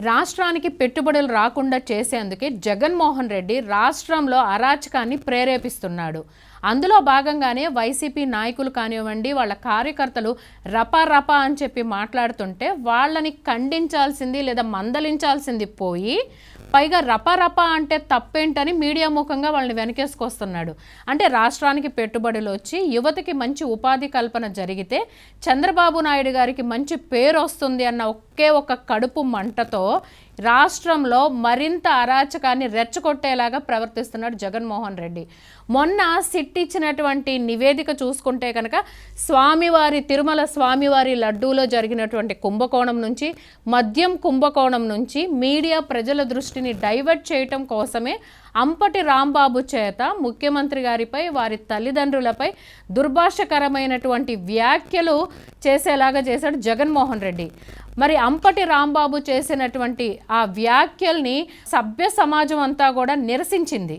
రాష్ట్రానికి పెట్టుబడులు రాకుండా చేసేందుకే జగన్మోహన్ రెడ్డి రాష్ట్రంలో అరాచకాన్ని ప్రేరేపిస్తున్నాడు. అందులో భాగంగానే వైసీపీ నాయకులు కానివ్వండి, వాళ్ళ కార్యకర్తలు రపా అని చెప్పి మాట్లాడుతుంటే వాళ్ళని ఖండించాల్సింది లేదా మందలించాల్సింది పోయి పైగా రపా అంటే తప్పేంటని మీడియా ముఖంగా వాళ్ళని వెనకేసుకొస్తున్నాడు. అంటే రాష్ట్రానికి పెట్టుబడులు వచ్చి యువతకి మంచి ఉపాధి కల్పన జరిగితే చంద్రబాబు నాయుడు గారికి మంచి పేరు వస్తుంది అన్న ఒకే ఒక కడుపు మంటతో రాష్ట్రంలో మరింత అరాచకాన్ని రెచ్చగొట్టేలాగా ప్రవర్తిస్తున్నాడు జగన్మోహన్ రెడ్డి. మొన్న సిట్ ఇచ్చినటువంటి నివేదిక చూసుకుంటే కనుక స్వామివారి తిరుమల స్వామివారి లడ్డూలో జరిగినటువంటి కుంభకోణం నుంచి, మద్యం కుంభకోణం నుంచి మీడియా ప్రజల దృష్టిని డైవర్ట్ చేయటం కోసమే అంపటి రాంబాబు చేత ముఖ్యమంత్రి గారిపై, వారి తల్లిదండ్రులపై దుర్భాషకరమైనటువంటి వ్యాఖ్యలు చేసేలాగా చేశాడు జగన్మోహన్ రెడ్డి. మరి అంపటి రాంబాబు చేసినటువంటి ఆ వ్యాఖ్యల్ని సభ్య సమాజం అంతా కూడా నిరసించింది.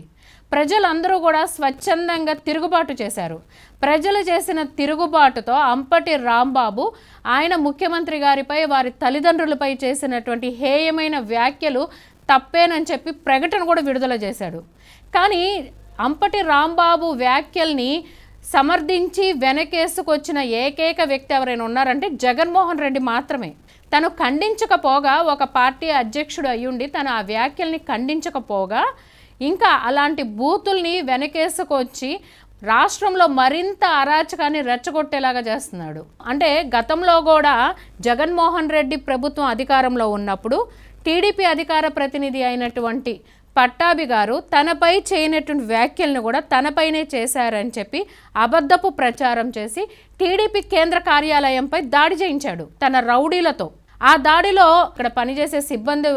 ప్రజలందరూ కూడా స్వచ్ఛందంగా తిరుగుబాటు చేశారు. ప్రజలు చేసిన తిరుగుబాటుతో అంపటి రాంబాబు ఆయన ముఖ్యమంత్రి గారిపై, వారి తల్లిదండ్రులపై చేసినటువంటి హేయమైన వ్యాఖ్యలు తప్పేనని చెప్పి ప్రకటన కూడా విడుదల చేశాడు. కానీ అంపటి రాంబాబు వ్యాఖ్యల్ని సమర్థించి వెనకేసుకొచ్చిన ఏకైక వ్యక్తి ఎవరైనా ఉన్నారంటే జగన్మోహన్ రెడ్డి మాత్రమే. తను ఖండించకపోగా, ఒక పార్టీ అధ్యక్షుడు అయ్యుండి తను ఆ వ్యాఖ్యల్ని ఖండించకపోగా ఇంకా అలాంటి బూతుల్ని వెనకేసుకొచ్చి రాష్ట్రంలో మరింత అరాచకాన్ని రెచ్చగొట్టేలాగా చేస్తున్నాడు. అంటే గతంలో కూడా జగన్మోహన్ రెడ్డి ప్రభుత్వం అధికారంలో ఉన్నప్పుడు టీడీపీ అధికార ప్రతినిధి అయినటువంటి పట్టాభి గారు తనపై చేయనటువంటి వ్యాఖ్యలను కూడా తనపైనే చేశారని చెప్పి అబద్ధపు ప్రచారం చేసి టీడీపీ కేంద్ర కార్యాలయంపై దాడి చేయించాడు తన రౌడీలతో. ఆ దాడిలో ఇక్కడ పనిచేసే సిబ్బంది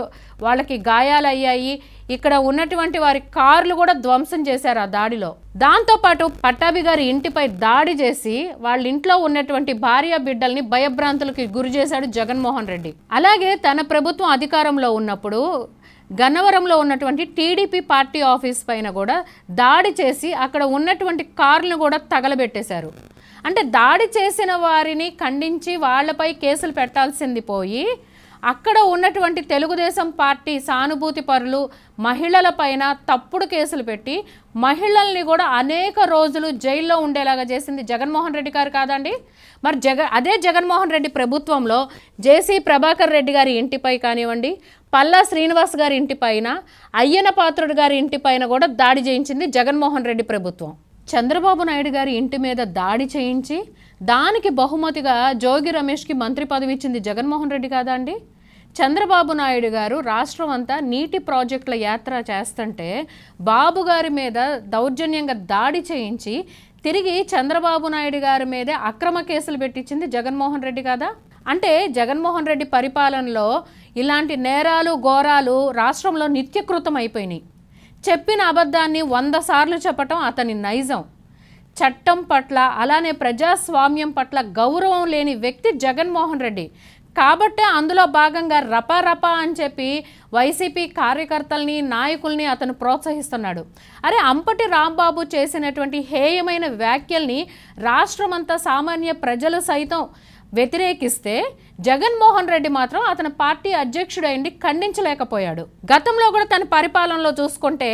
వాళ్ళకి గాయాలయ్యాయి. ఇక్కడ ఉన్నటువంటి వారి కార్లు కూడా ధ్వంసం చేశారు ఆ దాడిలో. దాంతోపాటు పట్టాభి గారి ఇంటిపై దాడి చేసి వాళ్ళ ఇంట్లో ఉన్నటువంటి భార్య బిడ్డల్ని భయభ్రాంతులకి గురి చేశాడు జగన్మోహన్ రెడ్డి. అలాగే తన ప్రభుత్వం అధికారంలో ఉన్నప్పుడు గన్నవరంలో ఉన్నటువంటి టీడీపీ పార్టీ ఆఫీస్ పైన కూడా దాడి చేసి అక్కడ ఉన్నటువంటి కార్లను కూడా తగలబెట్టేశారు. అంటే దాడి చేసిన వారిని ఖండించి వాళ్ళపై కేసులు పెట్టాల్సింది పోయి అక్కడ ఉన్నటువంటి తెలుగుదేశం పార్టీ సానుభూతి పరులు మహిళల పైన తప్పుడు కేసులు పెట్టి మహిళల్ని కూడా అనేక రోజులు జైల్లో ఉండేలాగా చేసింది జగన్మోహన్ రెడ్డి గారు కాదండి. మరి అదే జగన్మోహన్ రెడ్డి ప్రభుత్వంలో జేసీ ప్రభాకర్ రెడ్డి గారి ఇంటిపై కానివ్వండి, పల్లా శ్రీనివాస్ గారి ఇంటిపైన, అయ్యన పాత్రుడు గారి ఇంటిపైన కూడా దాడి చేయించింది జగన్మోహన్ రెడ్డి ప్రభుత్వం. చంద్రబాబు నాయుడు గారి ఇంటి మీద దాడి చేయించి దానికి బహుమతిగా జోగి రమేష్కి మంత్రి పదవి ఇచ్చింది జగన్మోహన్ రెడ్డి కాదా అండి. చంద్రబాబు నాయుడు గారు రాష్ట్రం అంతా నీటి ప్రాజెక్టుల యాత్ర చేస్తుంటే బాబు గారి మీద దౌర్జన్యంగా దాడి చేయించి తిరిగి చంద్రబాబు నాయుడు గారి మీదే అక్రమ కేసులు పెట్టించింది జగన్మోహన్ రెడ్డి కాదా. అంటే జగన్మోహన్ రెడ్డి పరిపాలనలో ఇలాంటి నేరాలు ఘోరాలు రాష్ట్రంలో నిత్యకృతం అయిపోయినాయి. చెప్పిన అబద్ధాన్ని 100 సార్లు చెప్పటం అతని నైజం. చట్టం పట్ల అలానే ప్రజాస్వామ్యం పట్ల గౌరవం లేని వ్యక్తి జగన్మోహన్ రెడ్డి. కాబట్టే అందులో భాగంగా రపా అని చెప్పి వైసీపీ కార్యకర్తల్ని, నాయకుల్ని అతను ప్రోత్సహిస్తున్నాడు. అరే అంపటి రాంబాబు చేసినటువంటి హేయమైన వ్యాఖ్యల్ని రాష్ట్రమంతా సామాన్య ప్రజలు సైతం వ్యతిరేకిస్తే జగన్మోహన్ రెడ్డి మాత్రం అతని పార్టీ అధ్యక్షుడైంది ఖండించలేకపోయాడు. గతంలో కూడా తన పరిపాలనలో చూసుకుంటే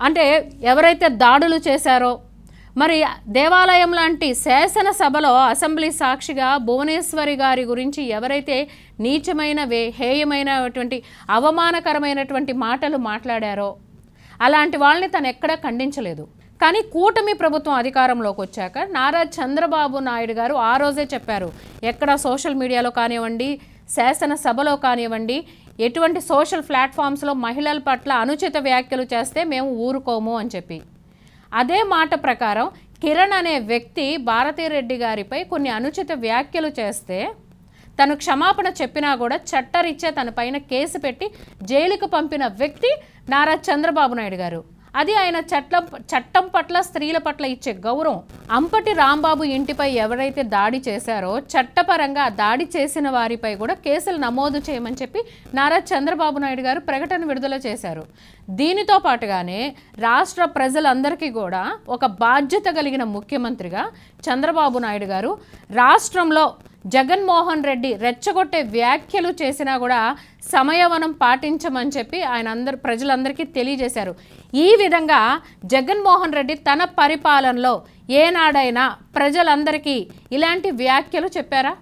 అంటే ఎవరైతే దాడులు చేశారో, మరి దేవాలయం లాంటి శాసనసభలో అసెంబ్లీ సాక్షిగా భువనేశ్వరి గారి గురించి ఎవరైతే నీచమైన హేయమైనటువంటి అవమానకరమైనటువంటి మాటలు మాట్లాడారో అలాంటి వాళ్ళని తను ఎక్కడా ఖండించలేదు. కానీ కూటమి ప్రభుత్వం అధికారంలోకి వచ్చాక నారా చంద్రబాబు నాయుడు గారు ఆ రోజే చెప్పారు, ఎక్కడ సోషల్ మీడియాలో కానివ్వండి, శాసనసభలో కానివ్వండి, ఎటువంటి సోషల్ ప్లాట్ఫామ్స్లో మహిళల పట్ల అనుచిత వ్యాఖ్యలు చేస్తే మేము ఊరుకోము అని చెప్పి. అదే మాట ప్రకారం కిరణ్ అనే వ్యక్తి భారతీరెడ్డి గారిపై కొన్ని అనుచిత వ్యాఖ్యలు చేస్తే తను క్షమాపణ చెప్పినా కూడా చట్టరీత్యా తన పైన కేసు పెట్టి జైలుకు పంపిన వ్యక్తి నారా చంద్రబాబు నాయుడు గారు. అది ఆయన చట్టం పట్ల, స్త్రీల పట్ల ఇచ్చే గౌరవం. అంపటి రాంబాబు ఇంటిపై ఎవరైతే దాడి చేశారో చట్టపరంగా దాడి చేసిన వారిపై కూడా కేసులు నమోదు చేయమని చెప్పి నారా చంద్రబాబు నాయుడు గారు ప్రకటన విడుదల చేశారు. దీనితో పాటుగానే రాష్ట్ర ప్రజలందరికీ కూడా ఒక బాధ్యత కలిగిన ముఖ్యమంత్రిగా చంద్రబాబు నాయుడు గారు రాష్ట్రంలో జగన్మోహన్ రెడ్డి రెచ్చగొట్టే వ్యాఖ్యలు చేసినా కూడా సమయవనం పాటించమని చెప్పి ఆయన ప్రజలందరికీ తెలియజేశారు. ఈ విధంగా జగన్మోహన్ రెడ్డి తన పరిపాలనలో ఏనాడైనా ప్రజలందరికీ ఇలాంటి వ్యాఖ్యలు చెప్పారా?